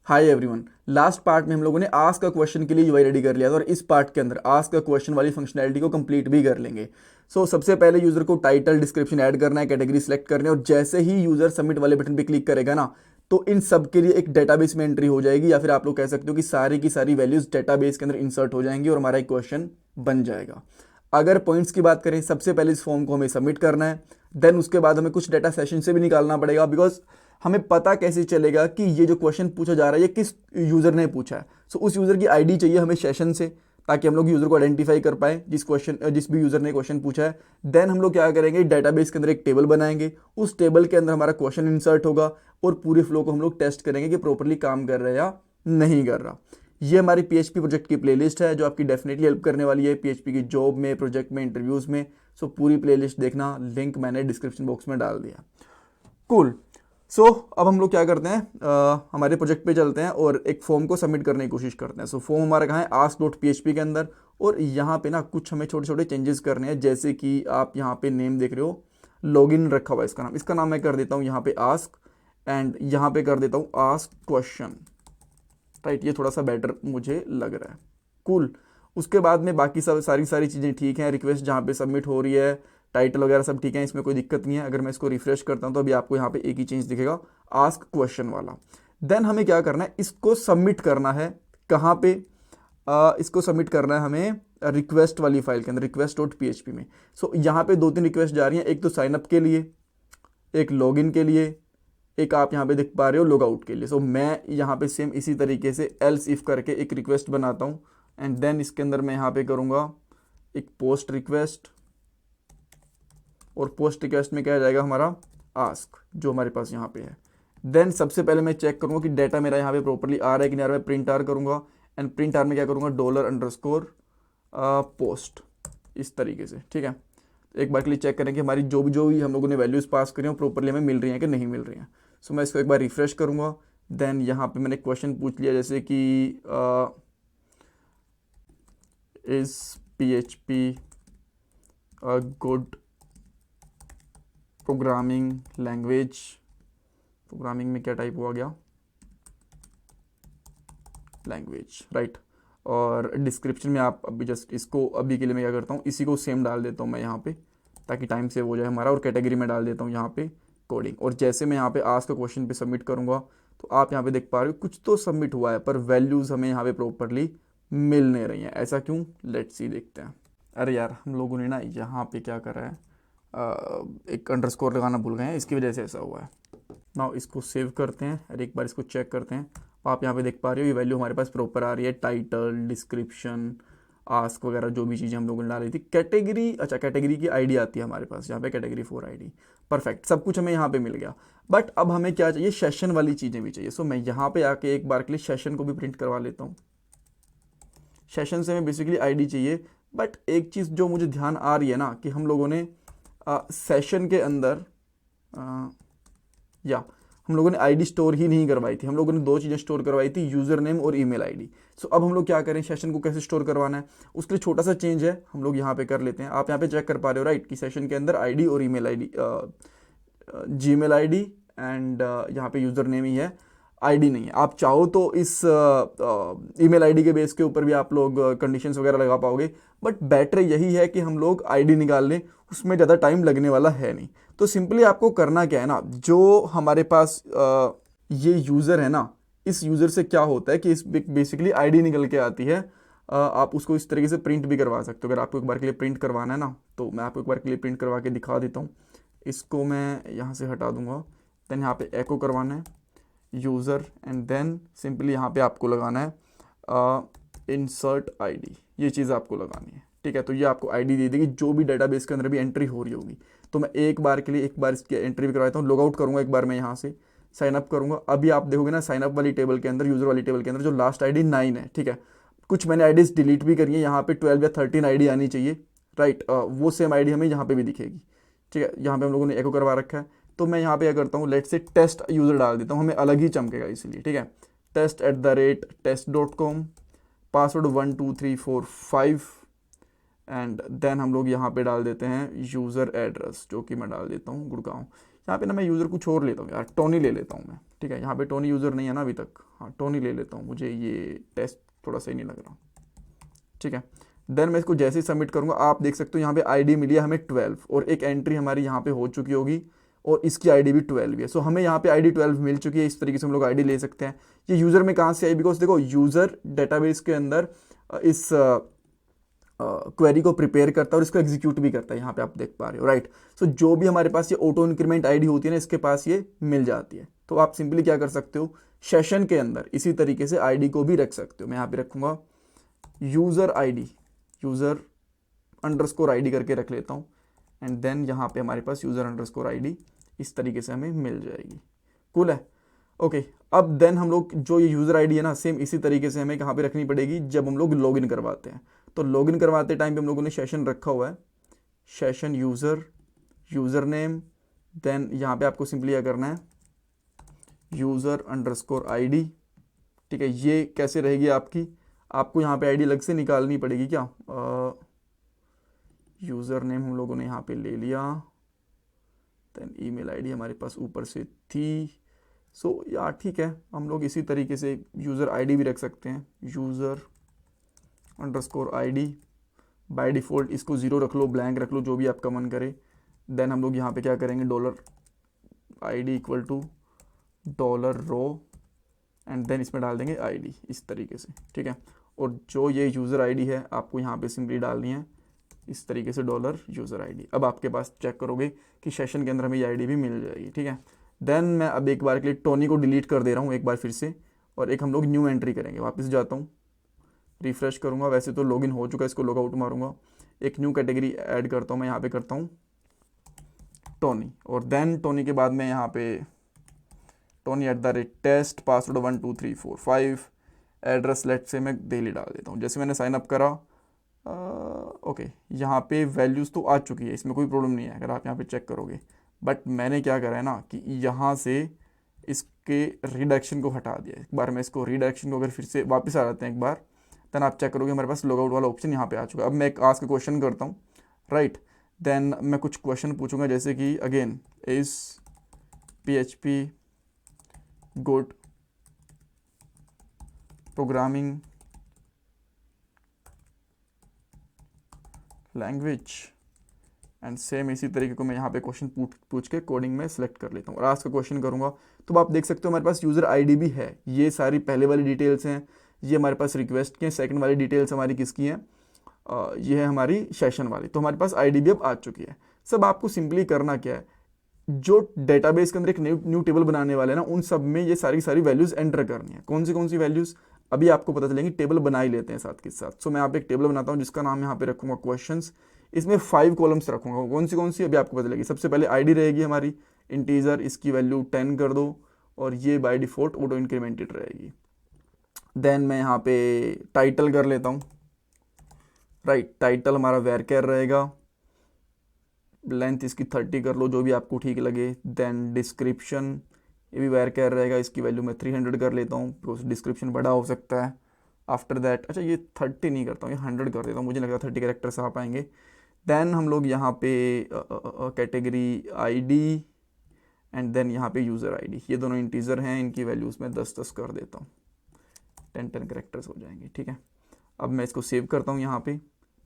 Hi everyone. Last part में हम लोगों ने आस्क अ क्वेश्चन के लिए यूआई रेडी कर लिया था और इस पार्ट के अंदर आस्क अ क्वेश्चन वाली फंक्शनैलिटी को कंप्लीट भी कर लेंगे। सबसे पहले यूजर को टाइटल डिस्क्रिप्शन ऐड करना है, कैटेगरी सेलेक्ट करनी है और जैसे ही यूजर सबमिट वाले बटन पे क्लिक करेगा ना, तो इन सब के लिए एक डेटाबेस में एंट्री हो जाएगी, या फिर आप लोग कह सकते हो कि सारी की सारी वैल्यूज डेटाबेस के अंदर इंसर्ट हो जाएंगी और हमारा एक क्वेश्चन बन जाएगा। अगर पॉइंट्स की बात करें, सबसे पहले इस फॉर्म को हमें सबमिट करना है। देन उसके बाद हमें कुछ डेटा सेशन से भी निकालना पड़ेगा, बिकॉज हमें पता कैसे चलेगा कि ये जो क्वेश्चन पूछा जा रहा है ये किस यूजर ने पूछा है। उस यूजर की आईडी चाहिए हमें सेशन से, ताकि हम लोग यूजर को आइडेंटिफाई कर पाए जिस भी यूजर ने क्वेश्चन पूछा है। देन हम लोग क्या करेंगे, डेटाबेस के अंदर एक टेबल बनाएंगे, उस टेबल के अंदर हमारा क्वेश्चन इंसर्ट होगा और पूरे फ्लो को हम लोग टेस्ट करेंगे कि प्रॉपरली काम कर रहा है या नहीं कर रहा। ये हमारी पीएचपी प्रोजेक्ट की प्लेलिस्ट है जो आपकी डेफिनेटली हेल्प करने वाली है पीएचपी की जॉब में, प्रोजेक्ट में, इंटरव्यूज में। पूरी प्लेलिस्ट देखना, लिंक मैंने डिस्क्रिप्शन बॉक्स में डाल दिया। कूल। अब हम लोग क्या करते हैं, हमारे प्रोजेक्ट पे चलते हैं और एक फॉर्म को सबमिट करने की कोशिश करते हैं। फॉर्म हमारा कहाँ है, ask.php के अंदर। और यहाँ पे ना कुछ हमें छोटे छोटे चेंजेस करने हैं, जैसे कि आप यहाँ पे नेम देख रहे हो, लॉगिन रखा हुआ है इसका नाम मैं कर देता हूँ यहाँ पे आस्क, एंड यहाँ पे कर देता हूँ आस्क क्वेश्चन। राइट, ये थोड़ा सा बेटर मुझे लग रहा है। कूल। उसके बाद में बाकी सब सारी चीज़ें ठीक हैं, रिक्वेस्ट जहाँ पे सबमिट हो रही है, टाइटल वगैरह सब ठीक है, इसमें कोई दिक्कत नहीं है। अगर मैं इसको रिफ्रेश करता हूँ तो अभी आपको यहाँ पे एक ही चेंज दिखेगा, आस्क क्वेश्चन वाला। देन हमें क्या करना है, इसको सबमिट करना है कहाँ पे, इसको सबमिट करना है हमें रिक्वेस्ट वाली फाइल के अंदर, request.php में। यहाँ पे 2-3 रिक्वेस्ट जा रही हैं, एक तो साइनअप के लिए, एक लॉगिन के लिए, एक आप यहाँ पे देख पा रहे हो लॉग आउट के लिए। मैं यहाँ पे सेम इसी तरीके से एल्स इफ करके एक रिक्वेस्ट बनाता हूँ, एंड देन इसके अंदर मैं यहाँ पे करूँगा एक पोस्ट रिक्वेस्ट, और पोस्ट रिक्वेस्ट में क्या आ जाएगा हमारा आस्क, जो हमारे पास यहाँ पे है। देन सबसे पहले मैं चेक करूँगा कि डाटा मेरा यहाँ पे प्रॉपरली आ रहा है कि नहीं आ रहा है। प्रिंट आर करूँगा, एंड प्रिंट आर में क्या करूँगा, $_पोस्ट, इस तरीके से। ठीक है, एक बार के लिए चेक करें कि हमारी जो भी हम लोगों ने वैल्यूज़ पास करी हो प्रॉपरली हमें मिल रही हैं कि नहीं मिल रही हैं। मैं इसको एक बार रिफ्रेश करूँगा। देन यहाँ पे मैंने क्वेश्चन पूछ लिया, जैसे कि is PHP a good programming language. Programming में क्या टाइप हुआ गया, लैंग्वेज, राइट। और डिस्क्रिप्शन में आप अभी जस्ट इसको अभी के लिए मैं क्या करता हूँ, इसी को सेम डाल देता हूँ मैं यहाँ पे, ताकि टाइम सेव हो जाए हमारा। और कैटेगरी में डाल देता हूँ यहाँ पे कोडिंग। और जैसे मैं यहाँ पे आस्क क्वेश्चन पे सबमिट करूँगा तो आप यहाँ पे देख पा रहे हो कुछ तो सबमिट हुआ है, पर वैल्यूज़ हमें यहाँ पे प्रॉपरली मिल नहीं रही हैं। ऐसा क्यों, लेट्स सी, देखते हैं। अरे यार, हम लोगों ने ना यहाँ पे क्या करा है, एक अंडरस्कोर लगाना भूल गए हैं, इसकी वजह से ऐसा हुआ है। नाउ इसको सेव करते हैं और एक बार इसको चेक करते हैं। आप यहाँ पे देख पा रहे हो ये वैल्यू हमारे पास प्रॉपर आ रही है, टाइटल, डिस्क्रिप्शन, आस्क वगैरह जो भी चीज़ें हम लोगों ने डाली थी। कैटेगरी, अच्छा कैटेगरी की आईडी आती है हमारे पास यहाँ पे, कैटेगरी 4 आईडी। परफेक्ट, सब कुछ हमें यहाँ पे मिल गया। बट अब हमें क्या चाहिए, सेशन वाली चीज़ें भी चाहिए। मैं यहाँ पे आके एक बार के लिए सेशन को भी प्रिंट करवा लेता हूँ। सेशन से हमें बेसिकली आईडी चाहिए, बट एक चीज़ जो मुझे ध्यान आ रही है ना, कि हम लोगों ने सेशन के अंदर या हम लोगों ने आईडी स्टोर ही नहीं करवाई थी। हम लोगों ने 2 चीज़ें स्टोर करवाई थी, यूज़र नेम और ईमेल आईडी। अब हम लोग क्या करें, सेशन को कैसे स्टोर करवाना है, उसके लिए छोटा सा चेंज है, हम लोग यहाँ पे कर लेते हैं। आप यहाँ पे चेक कर पा रहे हो, राइट, कि सेशन के अंदर आईडी और email ID, Gmail ID, and यहाँ पे यूज़र नेम ही है, आईडी नहीं है। आप चाहो तो इस ईमेल आईडी के बेस के ऊपर भी आप लोग कंडीशंस वगैरह लगा पाओगे, बट बेटर यही है कि हम लोग आईडी निकाल लें, उसमें ज़्यादा टाइम लगने वाला है नहीं। सिंपली आपको करना क्या है ना, जो हमारे पास ये यूज़र है ना, इस यूज़र से क्या होता है कि इस बेसिकली आईडी निकल के आती है। आप उसको इस तरीके से प्रिंट भी करवा सकते हो। अगर आपको एक बार के लिए प्रिंट करवाना है ना, तो मैं आपको एक बार के लिए प्रिंट करवा के दिखा देता हूँ। इसको मैं यहाँ से हटा दूंगा। देन यहाँ पे एको करवाना है यूज़र, एंड देन सिंपली यहाँ पे आपको लगाना है इंसर्ट आईडी, ये चीज़ आपको लगानी है। ठीक है, तो ये आपको आईडी दे देगी जो भी डेटाबेस के अंदर भी एंट्री हो रही होगी। तो मैं एक बार के लिए एक बार इसकी एंट्री भी करवाता हूँ। लॉग आउट करूँगा एक बार, मैं यहाँ से साइन अप करूँगा। अभी आप देखोगे ना, साइन अप वाली टेबल के अंदर, यूज़र वाली टेबल के अंदर जो लास्ट आईडी 9 है। ठीक है, कुछ मैंने आईडीज डिलीट भी करी है, यहाँ पे 12 या 13 आईडी आनी चाहिए, राइट। वो सेम आईडी हमें यहाँ पे भी दिखेगी। ठीक है, यहाँ पे हम लोगों ने एको करवा रखा है। तो मैं यहाँ पे क्या करता हूँ, लेट से टेस्ट यूज़र डाल देता हूँ, हमें अलग ही चमकेगा इसलिए। ठीक है, test@test.com, पासवर्ड 1 2 3 4 5, एंड देन हम लोग यहाँ पे डाल देते हैं यूज़र एड्रेस, जो कि मैं डाल देता हूँ गुड़गांव। यहाँ पे ना मैं यूज़र कुछ और लेता हूँ यार, टोनी ले लेता हूँ मैं, ठीक है। यहाँ पे टोनी यूज़र नहीं है ना अभी तक, हाँ टोनी ले लेता हूँ, मुझे ये टेस्ट थोड़ा सही नहीं लग रहा, ठीक है। देन मैं इसको जैसे ही सबमिट करूँगा आप देख सकते हो यहाँ पे आईडी मिली है हमें 12 और एक एंट्री हमारी यहाँ पे हो चुकी होगी और इसकी आईडी भी 12 ही है। सो हमें यहाँ पे आईडी 12 मिल चुकी है। इस तरीके से हम लोग आईडी ले सकते हैं। ये यूज़र में कहाँ से आई, बिकॉज देखो यूज़र डेटाबेस के अंदर इस क्वेरी को प्रिपेयर करता है और इसको एग्जीक्यूट भी करता है, यहाँ पे आप देख पा रहे हो, राइट। सो जो भी हमारे पास ये ऑटो इंक्रीमेंट आईडी होती है ना, इसके पास ये मिल जाती है। तो आप सिंपली क्या कर सकते हो, सेशन के अंदर इसी तरीके से आईडी को भी रख सकते हो। मैं यहाँ पे रखूँगा user ID, user underscore ID करके रख लेता हूँ एंड देन यहाँ पे हमारे पास यूज़र अंडरस्कोर आईडी इस तरीके से हमें मिल जाएगी। कूल है, ओके। अब देन हम लोग जो ये यूज़र आईडी है ना, सेम इसी तरीके से हमें कहाँ पे रखनी पड़ेगी, जब हम लोग लॉगिन करवाते हैं। तो लॉगिन करवाते टाइम पे हम लोगों ने सेशन रखा हुआ है, session user, user name, then यहाँ पे आपको सिंपली क्या करना है, यूज़र अंडरस्कोर आईडी, ठीक है। ये कैसे रहेगी आपकी, आपको यहाँ पे आईडी अलग से निकालनी पड़ेगी क्या, यूज़र नेम हम लोगों ने यहाँ पे ले लिया, देन ईमेल आईडी हमारे पास ऊपर से थी। सो यार ठीक है, हम लोग इसी तरीके से यूज़र आईडी भी रख सकते हैं, user underscore ID. By default इसको 0 रख लो, ब्लैंक रख लो, जो भी आपका मन करे। देन हम लोग यहाँ पे क्या करेंगे, dollar ID equal to dollar row and then इसमें डाल देंगे आईडी इस तरीके से, ठीक है। और जो ये यूज़र आईडी है आपको यहाँ पे सिंपली डालनी है इस तरीके से, डॉलर यूज़र आईडी। अब आपके पास चेक करोगे कि सेशन के अंदर हमें ये आईडी भी मिल जाएगी, ठीक है। देन मैं अब एक बार के लिए टोनी को डिलीट कर दे रहा हूँ एक बार फिर से, और एक हम लोग न्यू एंट्री करेंगे। वापस जाता हूँ, रिफ्रेश करूँगा, वैसे तो लॉगिन हो चुका है, इसको लॉगआउट मारूंगा, एक न्यू कैटेगरी ऐड करता हूँ, मैं यहाँ पे करता हूँ टोनी, और देन टोनी के बाद मैं यहाँ पे Tony@test, पासवर्ड 1 2 3 4 5, एड्रेस लेट से मैं दिल्ली डाल देता हूँ। जैसे मैंने साइन अप करा, ओके, यहाँ पे वैल्यूज़ तो आ चुकी है, इसमें कोई प्रॉब्लम नहीं है अगर आप यहाँ पे चेक करोगे। बट मैंने क्या करा है ना कि यहाँ से इसके रिडक्शन को हटा दिया। एक बार मैं इसको रिडक्शन को अगर फिर से वापस आ जाते हैं एक बार, देन आप चेक करोगे हमारे पास लॉगआउट वाला ऑप्शन यहाँ पे आ चुका है। अब मैं एक आस्क क्वेश्चन करता हूँ, राइट। देन मैं कुछ क्वेश्चन पूछूंगा, जैसे कि again is PHP good programming language, and same इसी तरीके को मैं यहाँ पे क्वेश्चन पूछ के कोडिंग में सेलेक्ट कर लेता हूँ और आज का क्वेश्चन करूँगा। तो आप देख सकते हो हमारे पास यूज़र आईडी भी है, ये सारी पहले वाली डिटेल्स हैं, ये हमारे पास रिक्वेस्ट के, सेकंड वाली डिटेल्स हमारी किसकी हैं, ये है हमारी सेशन वाली। तो हमारे पास आईडी भी अब आ चुकी है। सब आपको सिंपली करना क्या है, जो डेटाबेस के अंदर एक न्यू टेबल बनाने वाले हैं ना, उन सब में ये सारी वैल्यूज़ एंटर करनी है। कौन सी वैल्यूज़ अभी आपको पता चलेंगी, टेबल बना ही लेते हैं साथ के साथ। सो मैं यहाँ पे एक टेबल बनाता हूँ जिसका नाम यहाँ पे रखूँगा क्वेश्चंस। इसमें 5 कॉलम्स रखूँगा, कौन सी अभी आपको पता चलेगी। सबसे पहले आईडी रहेगी हमारी इंटीजर, इसकी वैल्यू 10 कर दो और ये बाय डिफ़ॉल्ट ऑटो इंक्रीमेंटेड रहेगी। देन मैं यहाँ पे टाइटल कर लेता हूँ, राइट। टाइटल हमारा वेरकेर रहेगा, लेंथ इसकी 30 कर लो, जो भी आपको ठीक लगे। देन डिस्क्रिप्शन, ये भी वेरकेर रहेगा, इसकी वैल्यू मैं 300 कर लेता हूँ, बिकॉज डिस्क्रिप्शन बड़ा हो सकता है। आफ्टर दैट, अच्छा ये 30 नहीं करता हूँ, ये 100 कर देता हूँ, मुझे लगता है 30 कैरेक्टर्स आ पाएंगे। देन हम लोग यहाँ पे कैटेगरी आईडी एंड देन यहाँ पे यूज़र आईडी, ये दोनों इंटीजर हैं, इनकी वैल्यूज़ मैं 10 कर देता हूँ, 10 कैरेक्टर्स हो जाएंगे, ठीक है। अब मैं इसको सेव करता हूँ यहाँ पे।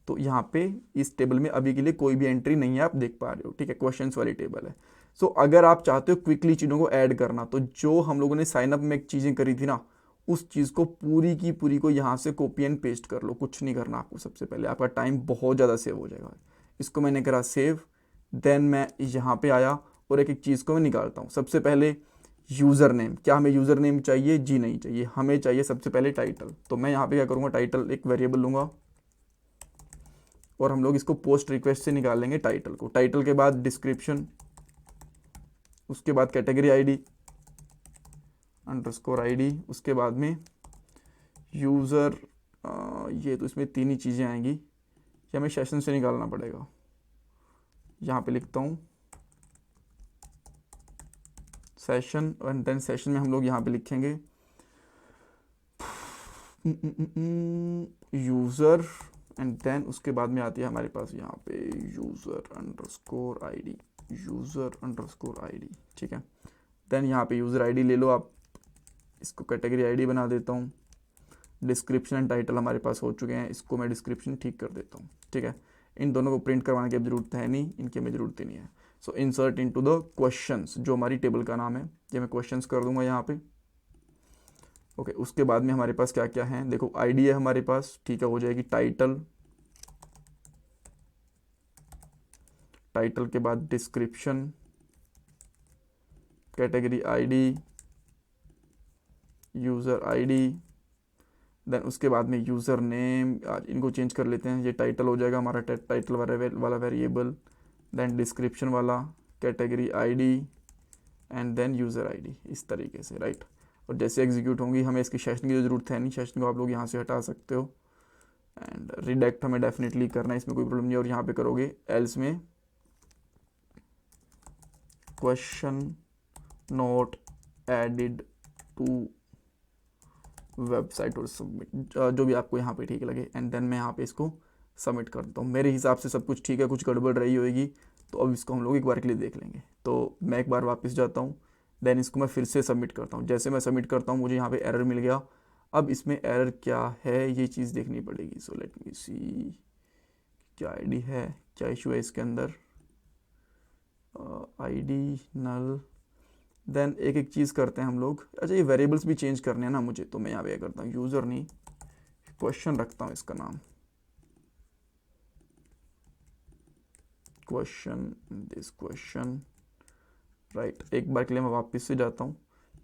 तो यहाँ पे इस टेबल में अभी के लिए कोई भी एंट्री नहीं है, आप देख पा रहे हो, ठीक है। क्वेश्चंस वाली टेबल है। सो अगर आप चाहते हो क्विकली चीज़ों को ऐड करना, तो जो हम लोगों ने साइनअप में एक चीज़ें करी थी ना, उस चीज़ को पूरी की पूरी को यहाँ से कॉपी एंड पेस्ट कर लो। कुछ नहीं करना आपको, सबसे पहले आपका टाइम बहुत ज़्यादा सेव हो जाएगा। इसको मैंने करा सेव, देन मैं यहाँ पे आया और एक एक चीज़ को मैं निकालता हूँ। सबसे पहले यूज़र नेम, क्या हमें यूज़र नेम चाहिए? जी नहीं चाहिए, हमें चाहिए सबसे पहले टाइटल। तो मैं यहाँ पे क्या करूँगा, टाइटल एक वेरिएबल लूँगा और हम लोग इसको पोस्ट रिक्वेस्ट से निकालेंगे टाइटल को। टाइटल के बाद डिस्क्रिप्शन, उसके बाद कैटेगरी आईडी अंडरस्कोर आईडी, उसके बाद में यूज़र, ये तो इसमें 3 ही चीज़ें आएंगी, ये हमें सेशन से निकालना पड़ेगा। यहाँ पे लिखता हूँ सेशन, एंड देन सेशन में हम लोग यहाँ पे लिखेंगे यूज़र, एंड देन उसके बाद में आती है हमारे पास यहाँ पे user underscore ID, user underscore ID, ठीक है। देन यहाँ पे यूज़र आईडी ले लो आप, इसको कैटेगरी आईडी बना देता हूँ। डिस्क्रिप्शन एंड टाइटल हमारे पास हो चुके हैं, इसको मैं डिस्क्रिप्शन ठीक कर देता हूँ, ठीक है। इन दोनों को प्रिंट करवाने की अब जरूरत है नहीं, इनकी हमें ज़रूरत ही नहीं है। सो इंसर्ट इनटू द क्वेश्चंस, जो हमारी टेबल का नाम है, ये मैं क्वेश्चंस कर दूंगा यहाँ पे। ओके, उसके बाद में हमारे पास क्या क्या है, देखो आईडी है हमारे पास, ठीक है, हो जाएगी टाइटल, टाइटल के बाद description, category ID, user ID, then उसके बाद में यूज़र नेम, इनको चेंज कर लेते हैं, ये टाइटल हो जाएगा हमारा टाइटल वाला वेरिएबल, देन डिस्क्रिप्शन वाला, category ID and then user ID, इस तरीके से, राइट। और जैसे एग्जीक्यूट होंगी, हमें इसकी सेशन की ज़रूरत है नहीं, सेशन को आप लोग यहाँ से हटा सकते हो। एंड रिडेक्ट हमें डेफिनेटली करना है, इसमें कोई प्रॉब्लम नहीं है। और यहाँ पे करोगे एल्स में question not added to website और सबमिट, जो भी आपको यहाँ पे ठीक लगे। एंड देन मैं यहाँ पे इसको सबमिट करता हूँ। मेरे हिसाब से सब कुछ ठीक है, कुछ गड़बड़ रही होगी तो अब इसको हम लोग एक बार के लिए देख लेंगे। तो मैं एक बार वापस जाता हूँ, देन इसको मैं फिर से सबमिट करता हूँ। जैसे मैं सबमिट करता हूँ, मुझे यहाँ पे एरर मिल गया। अब इसमें एरर क्या है ये चीज़ देखनी पड़ेगी। सो लेट मी सी, क्या आईडी है, क्या इशू है इसके अंदर, आईडी नल। देन एक एक चीज़ करते हैं हम लोग। अच्छा, ये वेरिएबल्स भी चेंज करने हैं ना मुझे, तो मैं यहाँ पे करता हूँ यूज़र नहीं, क्वेश्चन रखता हूँ इसका नाम, क्वेश्चन, दिस क्वेश्चन, राइट। एक बार के लिए मैं वापस से जाता हूँ,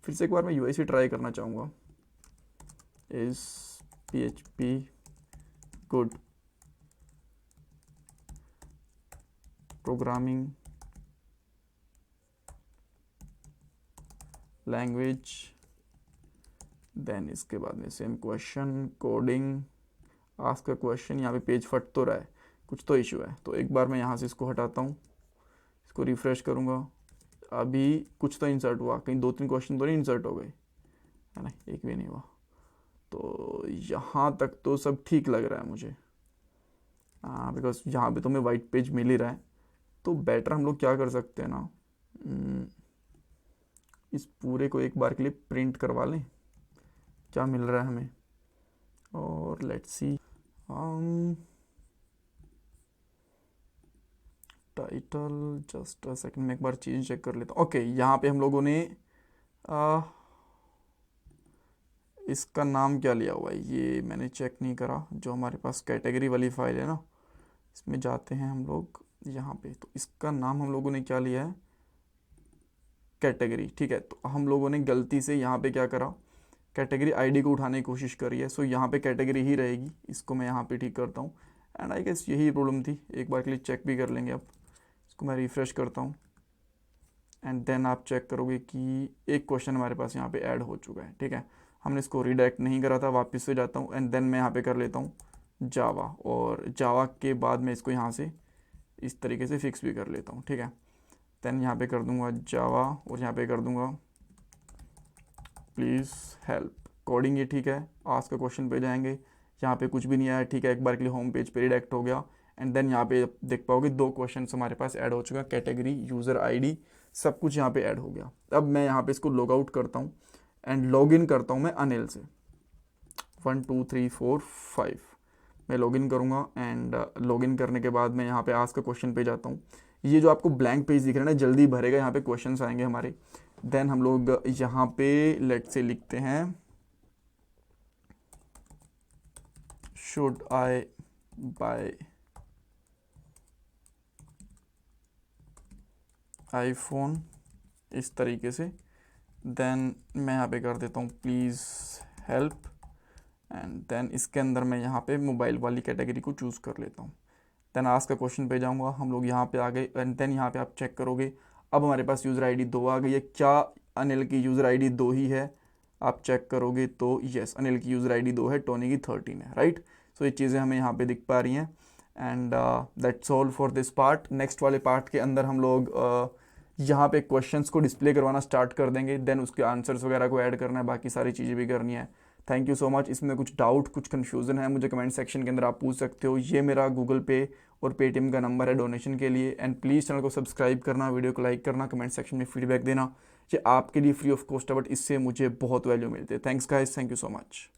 फिर से एक बार मैं यूआई ट्राई करना चाहूँगा। Is PHP good programming language, then इसके बाद में same question, coding, ask a question. यहाँ पे पेज फट तो रहा है, कुछ तो इशू है। तो एक बार मैं यहाँ से इसको हटाता हूँ, इसको रिफ्रेश करूँगा, अभी कुछ तो इंसर्ट हुआ, कहीं 2-3 क्वेश्चन तो नहीं इंसर्ट हो गए, है ना, एक भी नहीं हुआ। तो यहाँ तक तो सब ठीक लग रहा है मुझे, बिकॉज यहाँ पे तो हमें वाइट पेज मिल ही रहा है। तो बेटर हम लोग क्या कर सकते हैं ना, इस पूरे को एक बार के लिए प्रिंट करवा लें, क्या मिल रहा है हमें। और let's see, title, just a second, मैं एक बार चीज़ चेक कर लेता हूँ। ओके, यहाँ पे हम लोगों ने इसका नाम क्या लिया हुआ है ये मैंने चेक नहीं करा। जो हमारे पास कैटेगरी वाली फाइल है ना, इसमें जाते हैं हम लोग यहाँ पे, तो इसका नाम हम लोगों ने क्या लिया है, कैटेगरी, ठीक है। तो हम लोगों ने गलती से यहाँ पे क्या करा, कैटेगरी आईडी को उठाने की कोशिश करी है। सो यहाँ पे कैटेगरी ही रहेगी, इसको मैं यहाँ पे ठीक करता हूँ। एंड आई गेस यही प्रॉब्लम थी, एक बार के लिए चेक भी कर लेंगे। अब इसको मैं रिफ़्रेश करता हूँ एंड देन आप चेक करोगे कि एक क्वेश्चन हमारे पास यहाँ पे ऐड हो चुका है, ठीक है। हमने इसको रिडायरेक्ट नहीं करा था, वापस से जाता हूँ एंड देन मैं यहाँ पे कर लेता हूँ जावा, और जावा के बाद मैं इसको यहाँ से इस तरीके से फिक्स भी कर लेता हूँ, ठीक है। देन यहाँ पे कर दूँगा जावा और यहाँ पे कर दूँगा प्लीज़ हेल्प कोडिंग, ये ठीक है। आस्क का क्वेश्चन पे जाएंगे, यहाँ पे कुछ भी नहीं आया, ठीक है। एक बार के लिए होम पेज पे रिडायरेक्ट हो गया एंड देन यहाँ पे देख पाओगे 2 क्वेश्चन हमारे पास ऐड हो चुका है, कैटेगरी, यूज़र आईडी, सब कुछ यहाँ पे ऐड हो गया। अब मैं यहाँ पे इसको लॉग आउट करता हूँ एंड लॉग इन करता हूँ मैं अनिल से। 1 2 3 4 5 मैं लॉग इन करूँगा एंड लॉग इन करने के बाद मैं यहाँ पे आस्क का क्वेश्चन पे जाता हूँ। ये जो आपको ब्लैंक पेज दिख रहा है ना, जल्दी भरेगा, यहाँ पे क्वेश्चंस आएंगे हमारे। देन हम लोग यहाँ पे लेट से लिखते हैं शुड आई बाय आईफोन, इस तरीके से। देन मैं यहाँ पे कर देता हूँ प्लीज़ हेल्प एंड देन इसके अंदर मैं यहाँ पे मोबाइल वाली कैटेगरी को चूज़ कर लेता हूँ। देन आस्क का क्वेश्चन पे जाऊँगा, हम लोग यहाँ पे आ गए एंड देन यहाँ पे आप चेक करोगे अब हमारे पास यूज़र आईडी 2 आ गई है। क्या अनिल की यूज़र आईडी 2 ही है? आप चेक करोगे तो यस, अनिल की यूज़र आईडी 2 है, टोनी की 13 है, राइट। सो ये चीज़ें हमें यहाँ पे दिख पा रही हैं and that's all for this part. Next वाले पार्ट के अंदर हम लोग यहाँ पे क्वेश्चंस को डिस्प्ले करवाना स्टार्ट कर देंगे, देन उसके आंसर्स वगैरह को ऐड करना है, बाकी सारी चीज़ें भी करनी है। Thank you so much. इसमें कुछ डाउट, कुछ कन्फ्यूज़न है, मुझे कमेंट सेक्शन के अंदर आप पूछ सकते हो। ये मेरा गूगल पे और पेटीएम का नंबर है डोनेशन के लिए। एंड प्लीज़ चैनल को सब्सक्राइब करना, वीडियो को लाइक करना, कमेंट सेक्शन में फीडबैक देना। ये आपके लिए फ्री ऑफ कॉस्ट है, बट इससे मुझे बहुत वैल्यू मिलती है। Thanks guys, thank you so much.